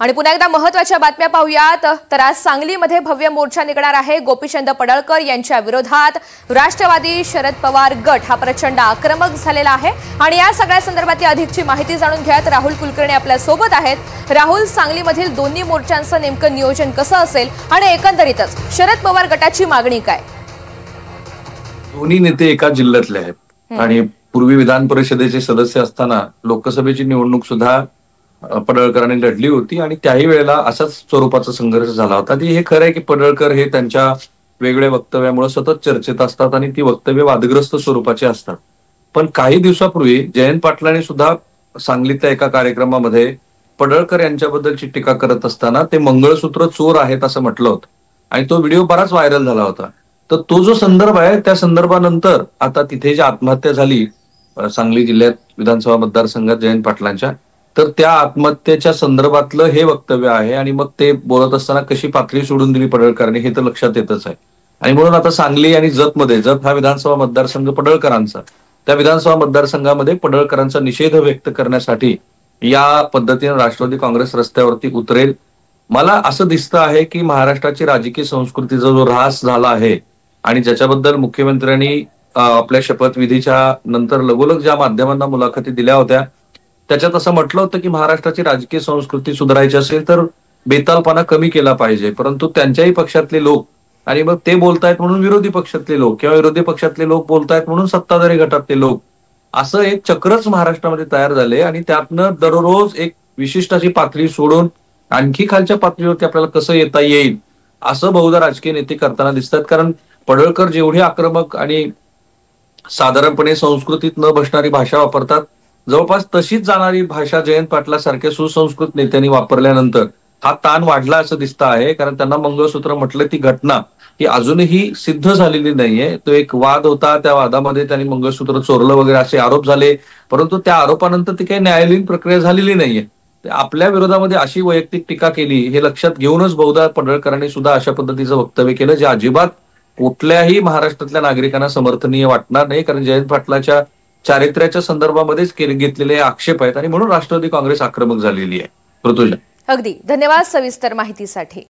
आणि पुन्हा एकदा महत्त्वाच्या बातम्या पाहूयात तर आज सांगलीमध्ये भव्य मोर्चा निघणार आहे। गोपीचंद पडळकर यांच्या विरोधात राष्ट्रवादी शरद पवार गट हा प्रचंड आक्रमक झालेला आहे आणि या सगळ्या संदर्भातली अधिकची माहिती जाणून घ्यायला राहुल कुलकर्णी आपल्या सोबत आहेत। राहुल, सांगलीमधील दोन्ही मोर्चांचं नेमकं नियोजन कसं असेल आणि एकंदरीतच शरद पवार गटाची मागणी काय? दोन्ही नेते एका जिल्ह्यातले आहेत आणि पूर्वी विधान परिषदेचे सदस्य असताना लोकसभेची निवडणूक सुद्धा पडळकरांनी लढली होती आणि त्याही वेळेला असाच स्वरूपाचा संघर्ष झाला होता। हे खरं आहे की पडळकर हे त्यांच्या वेगळ्या वक्तव्यामुळे सतत चर्चेत असतात आणि ती वक्तव्य वादग्रस्त स्वरूपाची असतात। पण काही दिवसापूर्वी जयंत पाटलांनी सुद्धा सांगलीतल्या एका कार्यक्रमामध्ये पडळकर यांच्याबद्दलची टीका करत असताना ते मंगळसूत्र चोर आहेत असं म्हटलं होतं आणि तो व्हिडिओ बराच व्हायरल झाला होता। तर तो जो संदर्भ आहे त्या संदर्भानंतर आता तिथे जी आत्महत्या झाली सांगली जिल्ह्यात विधानसभा मतदारसंघात जयंत पाटलांच्या, तर त्या आत्महत्येच्या संदर्भातलं हे वक्तव्य आहे आणि मग ते बोलत असताना कशी पातळी सोडून दिली पडळकरांनी हे तर लक्षात येतच आहे। आणि म्हणून आता सांगली आणि जत हा विधानसभा मतदारसंघ पडळकरांचा, त्या विधानसभा मतदारसंघामध्ये पडळकरांचा निषेध व्यक्त करण्यासाठी या पद्धतीने राष्ट्रवादी काँग्रेस रस्त्यावरती उतरेल। मला असं दिसतं आहे की महाराष्ट्राची राजकीय संस्कृतीचा जो ऱ्हास झाला आहे आणि ज्याच्याबद्दल मुख्यमंत्र्यांनी आपल्या शपथविधीच्या नंतर लगोलग ज्या माध्यमांना मुलाखती दिल्या होत्या त्याच्यात असं म्हटलं होतं की महाराष्ट्राची राजकीय संस्कृती सुधारायची असेल तर बेतालपणा कमी केला पाहिजे, परंतु त्यांच्याही पक्षातले लोक आणि मग ते बोलतायत म्हणून विरोधी पक्षातले लोक किंवा विरोधी पक्षातले लोक बोलतायत म्हणून सत्ताधारी गटातले लोक, असं एक चक्रच महाराष्ट्रामध्ये तयार झाले आणि त्यातनं दररोज एक विशिष्ट अशी पातळी सोडून आणखी खालच्या पातळीवरती आपल्याला कसं येता येईल असं बहुधा राजकीय नेते करताना दिसतात। कारण पडळकर जेवढे आक्रमक आणि साधारणपणे संस्कृतीत न बसणारी भाषा वापरतात, जवळपास तशीच जाणारी भाषा जयंत पाटलासारख्या सुसंस्कृत नेत्यांनी वापरल्यानंतर हा ताण वाढला असं दिसतं आहे। कारण त्यांना मंगळसूत्र म्हटलं ती घटना ही अजूनही सिद्ध झालेली नाहीये। तो एक वाद होता, त्या वादामध्ये त्यांनी मंगळसूत्र चोरलं वगैरे असे आरोप झाले, परंतु त्या आरोपानंतर ती काही न्यायालयीन प्रक्रिया झालेली नाहीये। आपल्या विरोधामध्ये अशी वैयक्तिक टीका केली हे लक्षात घेऊनच बहुधा पडळकरांनी सुद्धा अशा पद्धतीचं वक्तव्य केलं जे अजिबात कुठल्याही महाराष्ट्रातल्या नागरिकांना समर्थनीय वाटणार नाही। कारण जयंत पाटलाच्या चारित्र्याच्या संदर्भामध्येच घेतलेले आक्षेप आहेत आणि म्हणून राष्ट्रवादी काँग्रेस आक्रमक झालेली आहे। ऋतुजा, अगदी धन्यवाद सविस्तर माहितीसाठी।